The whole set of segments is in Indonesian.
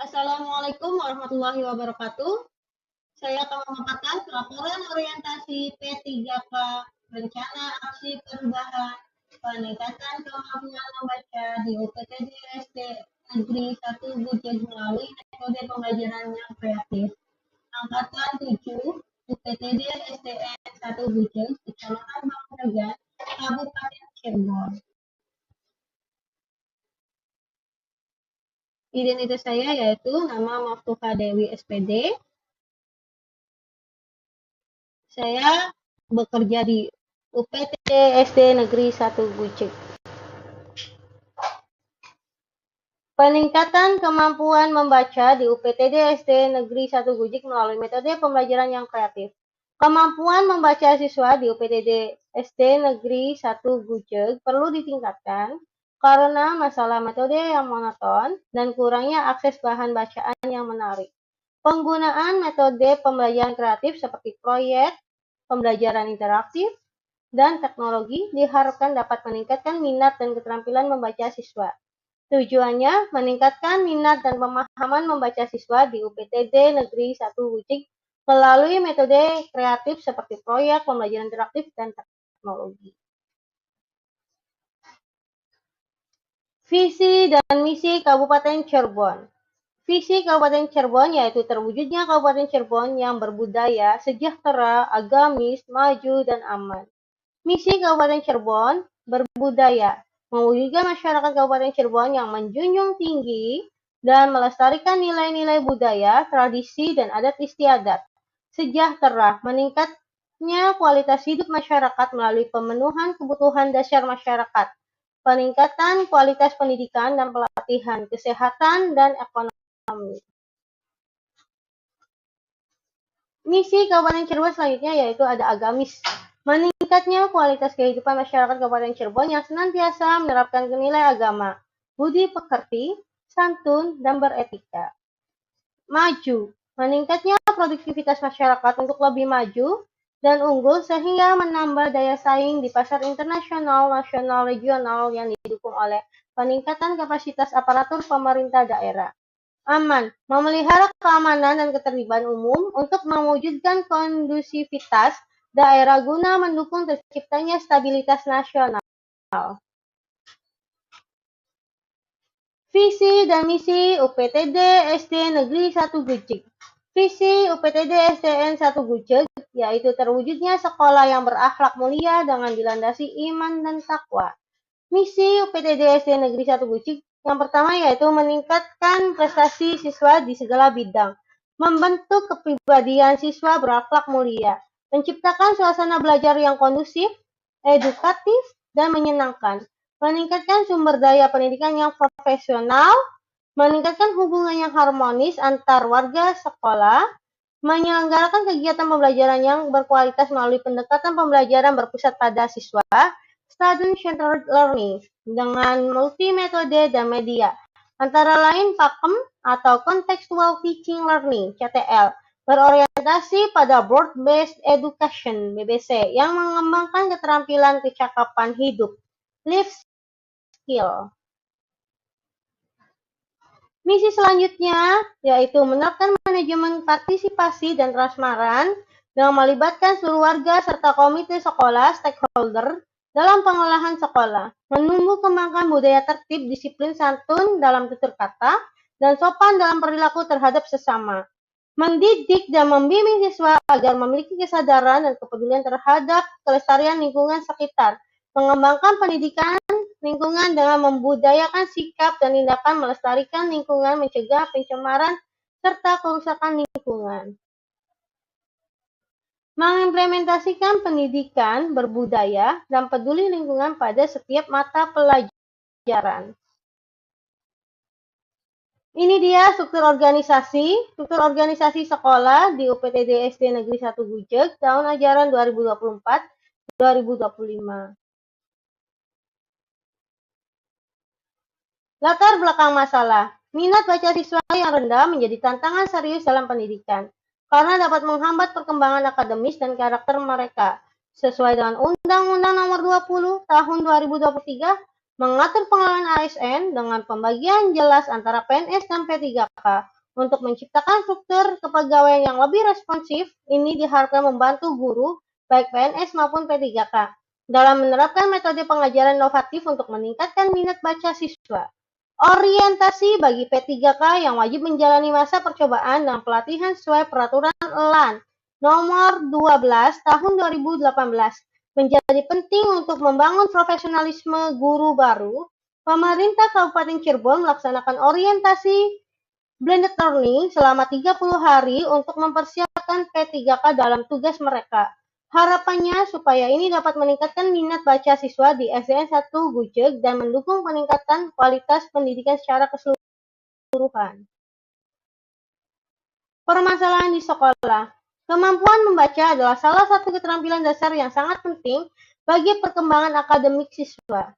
Assalamualaikum warahmatullahi wabarakatuh. Saya akan memaparkan laporan orientasi P3K Rencana Aksi Perubahan Peningkatan Kemampuan Membaca di UPTD SD Negeri 1 Bujeng melalui metode pembelajaran yang kreatif. Angkatan 7 UPTD SDN 1 Bujeng, Kecamatan Banguragan, Kabupaten Cirebon. Identitas saya yaitu nama Maftuha Dewi SPD. Saya bekerja di UPTD SD Negeri 1 Gucek. Peningkatan kemampuan membaca di UPTD SD Negeri 1 Gucek melalui metode pembelajaran yang kreatif. Kemampuan membaca siswa di UPTD SD Negeri 1 Gucek perlu ditingkatkan karena masalah metode yang monoton dan kurangnya akses bahan bacaan yang menarik. Penggunaan metode pembelajaran kreatif seperti proyek, pembelajaran interaktif, dan teknologi diharapkan dapat meningkatkan minat dan keterampilan membaca siswa. Tujuannya meningkatkan minat dan pemahaman membaca siswa di UPTD Negeri 1 Gucek melalui metode kreatif seperti proyek, pembelajaran interaktif, dan teknologi. Visi dan misi Kabupaten Cirebon. Visi Kabupaten Cirebon yaitu terwujudnya Kabupaten Cirebon yang berbudaya, sejahtera, agamis, maju, dan aman. Misi Kabupaten Cirebon berbudaya, mewujudkan masyarakat Kabupaten Cirebon yang menjunjung tinggi dan melestarikan nilai-nilai budaya, tradisi, dan adat istiadat. Sejahtera, meningkatnya kualitas hidup masyarakat melalui pemenuhan kebutuhan dasar masyarakat, peningkatan kualitas pendidikan dan pelatihan, kesehatan, dan ekonomi. Misi Kabupaten Cirebon selanjutnya yaitu ada agamis. Meningkatnya kualitas kehidupan masyarakat Kabupaten Cirebon yang senantiasa menerapkan nilai agama, budi pekerti, santun, dan beretika. Maju. Meningkatnya produktivitas masyarakat untuk lebih maju dan unggul sehingga menambah daya saing di pasar internasional, nasional, regional yang didukung oleh peningkatan kapasitas aparatur pemerintah daerah. Aman, memelihara keamanan dan ketertiban umum untuk mewujudkan kondusivitas daerah guna mendukung terciptanya stabilitas nasional. Visi dan misi UPTD SD Negeri 1 Gucek. Visi UPTD SDN 1 Gucek yaitu terwujudnya sekolah yang berakhlak mulia dengan dilandasi iman dan takwa. Misi UPTD SD Negeri 1 Gucek yang pertama yaitu meningkatkan prestasi siswa di segala bidang, membentuk kepribadian siswa berakhlak mulia, menciptakan suasana belajar yang kondusif, edukatif, dan menyenangkan, meningkatkan sumber daya pendidikan yang profesional, meningkatkan hubungan yang harmonis antar warga sekolah, menyelenggarakan kegiatan pembelajaran yang berkualitas melalui pendekatan pembelajaran berpusat pada siswa, student-centered learning, dengan multimetode dan media, antara lain PAKEM atau Contextual Teaching Learning, CTL, berorientasi pada Board-Based Education, BBC, yang mengembangkan keterampilan kecakapan hidup, life skill. Misi selanjutnya yaitu menerapkan manajemen partisipasi dan transparan dengan melibatkan seluruh warga serta komite sekolah, stakeholder, dalam pengolahan sekolah, menumbuh kembangkan budaya tertib, disiplin, santun dalam tutur kata, dan sopan dalam perilaku terhadap sesama. Mendidik dan membimbing siswa agar memiliki kesadaran dan kepedulian terhadap kelestarian lingkungan sekitar, mengembangkan pendidikan lingkungan dengan membudayakan sikap dan tindakan melestarikan lingkungan, mencegah pencemaran, serta kerusakan lingkungan. Mengimplementasikan pendidikan berbudaya dan peduli lingkungan pada setiap mata pelajaran. Ini dia struktur organisasi sekolah di UPTD SD Negeri 1 Gucek tahun ajaran 2024-2025. Latar belakang masalah. Minat baca siswa yang rendah menjadi tantangan serius dalam pendidikan karena dapat menghambat perkembangan akademis dan karakter mereka. Sesuai dengan Undang-Undang Nomor 20 Tahun 2023, mengatur pengelolaan ASN dengan pembagian jelas antara PNS dan P3K. Untuk menciptakan struktur kepegawaian yang lebih responsif, ini diharapkan membantu guru, baik PNS maupun P3K, dalam menerapkan metode pengajaran inovatif untuk meningkatkan minat baca siswa. Orientasi bagi P3K yang wajib menjalani masa percobaan dan pelatihan sesuai peraturan LAN nomor 12 tahun 2018 menjadi penting untuk membangun profesionalisme guru baru. Pemerintah Kabupaten Cirebon melaksanakan orientasi blended learning selama 30 hari untuk mempersiapkan P3K dalam tugas mereka. Harapannya supaya ini dapat meningkatkan minat baca siswa di SDN 1 Gujeg dan mendukung peningkatan kualitas pendidikan secara keseluruhan. Permasalahan di sekolah. Kemampuan membaca adalah salah satu keterampilan dasar yang sangat penting bagi perkembangan akademik siswa.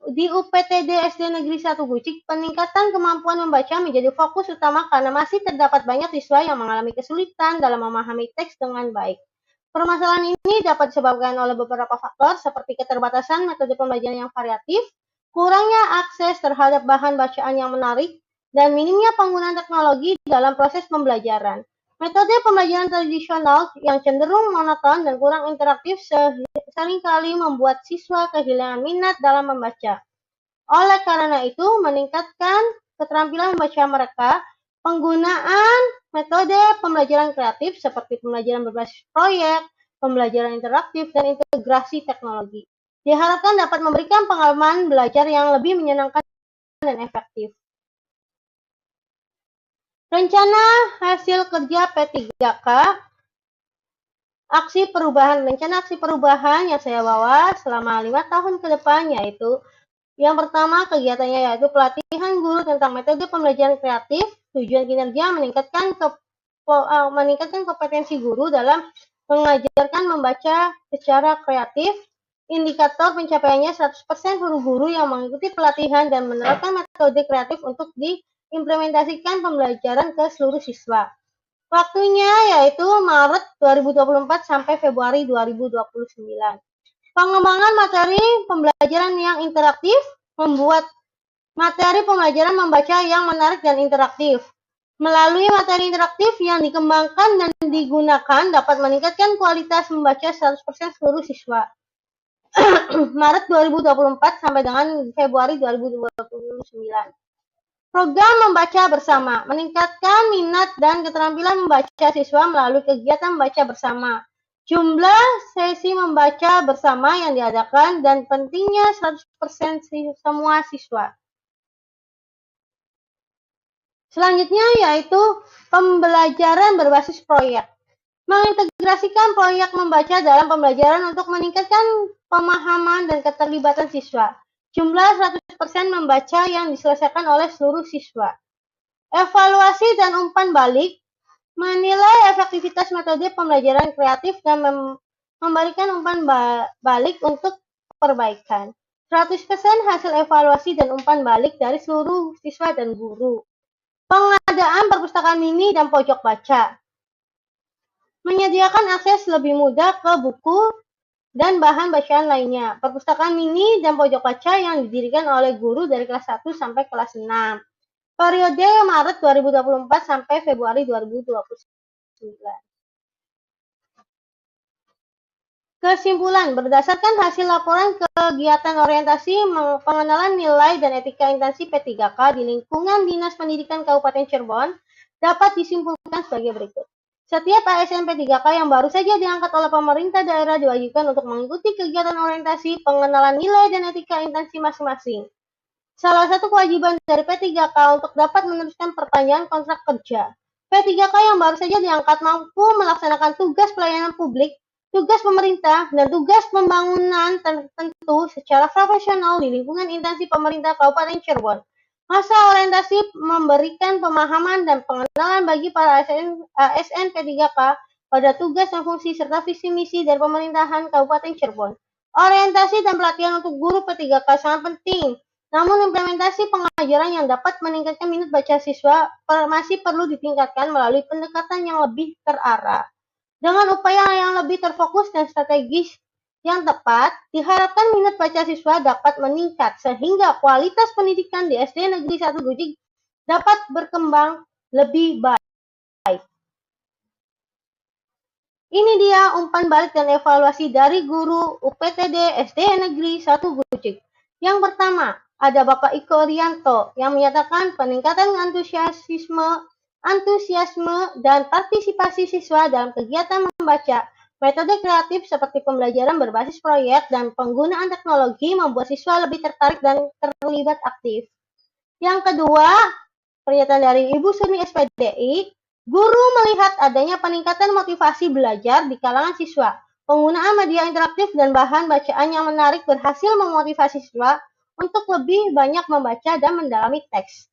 Di UPTD SD Negeri 1 Gucik, peningkatan kemampuan membaca menjadi fokus utama karena masih terdapat banyak siswa yang mengalami kesulitan dalam memahami teks dengan baik. Permasalahan ini dapat disebabkan oleh beberapa faktor seperti keterbatasan metode pembelajaran yang variatif, kurangnya akses terhadap bahan bacaan yang menarik, dan minimnya penggunaan teknologi dalam proses pembelajaran. Metode pembelajaran tradisional yang cenderung monoton dan kurang interaktif seringkali membuat siswa kehilangan minat dalam membaca. Oleh karena itu, meningkatkan keterampilan membaca mereka, penggunaan metode pembelajaran kreatif seperti pembelajaran berbasis proyek, pembelajaran interaktif, dan integrasi teknologi, diharapkan dapat memberikan pengalaman belajar yang lebih menyenangkan dan efektif. Rencana hasil kerja P3K, rencana aksi perubahan yang saya bawa selama 5 tahun ke depan, yaitu yang pertama kegiatannya yaitu pelatihan guru tentang metode pembelajaran kreatif. Tujuan kinerja meningkatkan kompetensi guru dalam mengajarkan membaca secara kreatif. Indikator pencapaiannya 100% guru-guru yang mengikuti pelatihan dan menerapkan metode kreatif untuk diimplementasikan pembelajaran ke seluruh siswa. Waktunya yaitu Maret 2024 sampai Februari 2029. Pengembangan materi pembelajaran yang interaktif, membuat materi pembelajaran membaca yang menarik dan interaktif. Melalui materi interaktif yang dikembangkan dan digunakan dapat meningkatkan kualitas membaca 100% seluruh siswa. Maret 2024 sampai dengan Februari 2029. Program membaca bersama, meningkatkan minat dan keterampilan membaca siswa melalui kegiatan membaca bersama. Jumlah sesi membaca bersama yang diadakan dan pentingnya 100% semua siswa. Selanjutnya yaitu pembelajaran berbasis proyek. Mengintegrasikan proyek membaca dalam pembelajaran untuk meningkatkan pemahaman dan keterlibatan siswa. Jumlah 100% membaca yang diselesaikan oleh seluruh siswa. Evaluasi dan umpan balik. Menilai efektivitas metode pembelajaran kreatif dan memberikan umpan balik untuk perbaikan. 100% hasil evaluasi dan umpan balik dari seluruh siswa dan guru. Pengadaan perpustakaan mini dan pojok baca. Menyediakan akses lebih mudah ke buku dan bahan bacaan lainnya. Perpustakaan mini dan pojok baca yang didirikan oleh guru dari kelas 1 sampai kelas 6. Periode Maret 2024 sampai Februari 2029. Kesimpulan, berdasarkan hasil laporan kegiatan orientasi pengenalan nilai dan etika instansi P3K di lingkungan Dinas Pendidikan Kabupaten Cirebon, dapat disimpulkan sebagai berikut. Setiap ASN P3K yang baru saja diangkat oleh pemerintah daerah diwajibkan untuk mengikuti kegiatan orientasi pengenalan nilai dan etika instansi masing-masing. Salah satu kewajiban dari P3K untuk dapat meneruskan perpanjangan kontrak kerja. P3K yang baru saja diangkat mampu melaksanakan tugas pelayanan publik, tugas pemerintah, dan tugas pembangunan tertentu secara profesional di lingkungan instansi pemerintah Kabupaten Cirebon. Masa orientasi memberikan pemahaman dan pengenalan bagi para ASN P3K pada tugas dan fungsi serta visi misi dari pemerintahan Kabupaten Cirebon. Orientasi dan pelatihan untuk guru P3K sangat penting, namun implementasi pengajaran yang dapat meningkatkan minat baca siswa masih perlu ditingkatkan melalui pendekatan yang lebih terarah. Dengan upaya yang lebih terfokus dan strategis yang tepat, diharapkan minat baca siswa dapat meningkat sehingga kualitas pendidikan di SD Negeri 1 Gujig dapat berkembang lebih baik. Ini dia umpan balik dan evaluasi dari guru UPTD SD Negeri 1 Gujig. Yang pertama, ada Bapak Iko Rianto yang menyatakan peningkatan antusiasme dan partisipasi siswa dalam kegiatan membaca. Metode kreatif seperti pembelajaran berbasis proyek dan penggunaan teknologi membuat siswa lebih tertarik dan terlibat aktif. Yang kedua, pernyataan dari Ibu Suni SPDI, guru melihat adanya peningkatan motivasi belajar di kalangan siswa. Penggunaan media interaktif dan bahan bacaan yang menarik berhasil memotivasi siswa untuk lebih banyak membaca dan mendalami teks.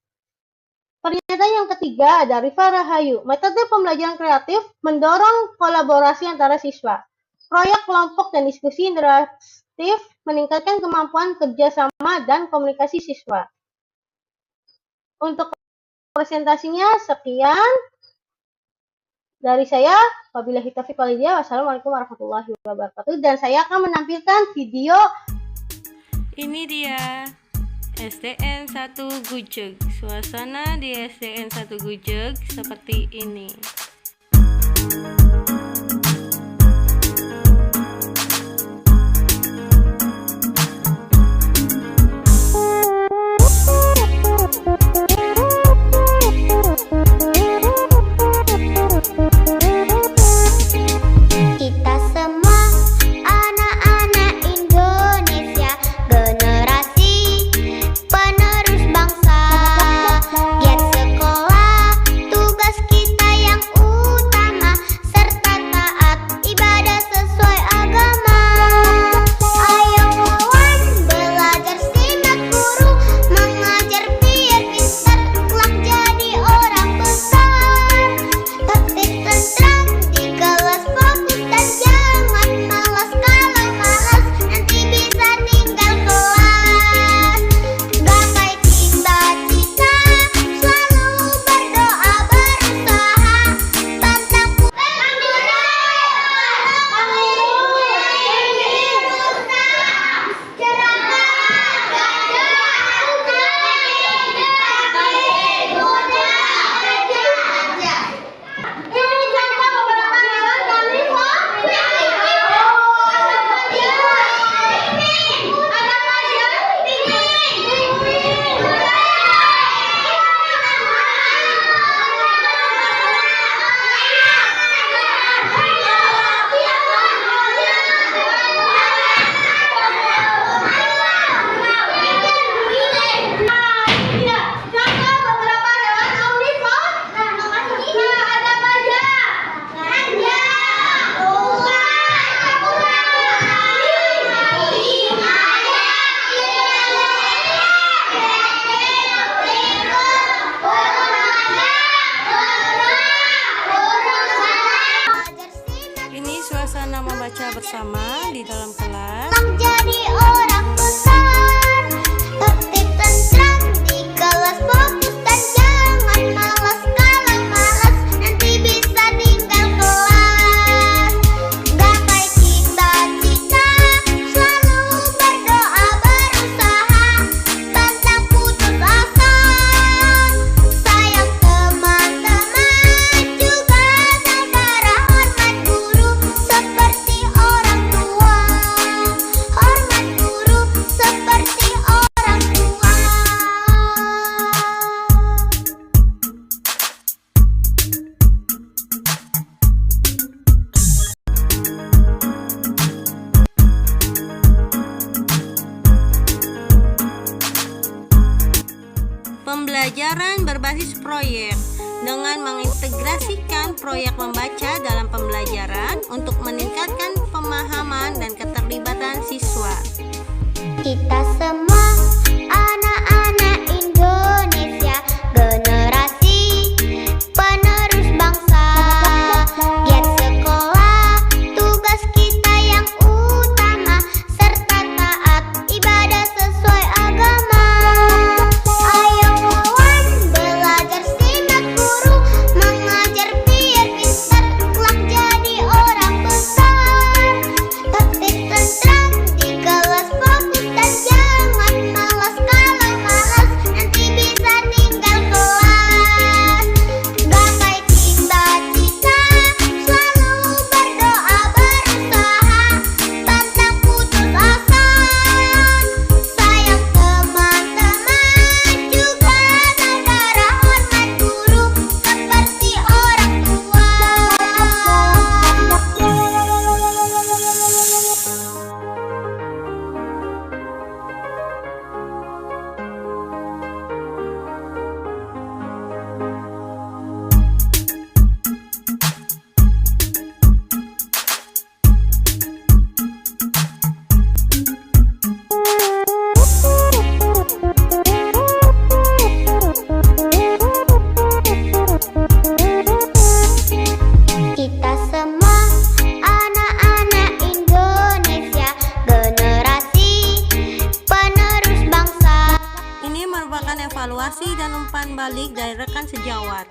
Pernyataan yang ketiga dari Rifa Rahayu, metode pembelajaran kreatif mendorong kolaborasi antara siswa. Proyek kelompok dan diskusi interaktif meningkatkan kemampuan kerjasama dan komunikasi siswa. Untuk presentasinya sekian dari saya. Wabillahi taufiq wal hidayah. Wassalamualaikum warahmatullahi wabarakatuh. Dan saya akan menampilkan video. Ini dia SDN 1 Gujeg. Suasana di SDN 1 Gujeg seperti ini. Membaca bersama di dalam kelas. Jadi orang besar, tertib tentram di kelas, fokus dan jangan malas. Kalau malas nanti bisa tinggal kelas. Gapai cita-cita, selalu berdoa berusaha, pantang putus asa. Sayang teman-teman, juga saudara, hormat guru seperti orang tua. Hormat guru seperti orang tua. Pembelajaran berbasis proyek dengan mengintegrasikan proyek membaca dalam pembelajaran untuk meningkatkan pemahaman dan keterlibatan siswa. Kita semua anak-anak Indonesia, generasi penerus bangsa. Giat sekolah, tugas kita yang utama, serta taat ibadah sesuai agama. Ayo kawan, belajar simak guru, mengajar biar pintar, kelak jadi orang besar. Tertib tentram balik dari rekan sejawat.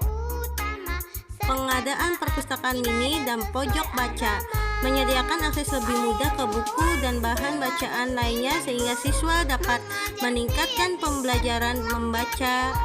Pengadaan perpustakaan mini dan pojok baca menyediakan akses lebih mudah ke buku dan bahan bacaan lainnya sehingga siswa dapat meningkatkan pembelajaran membaca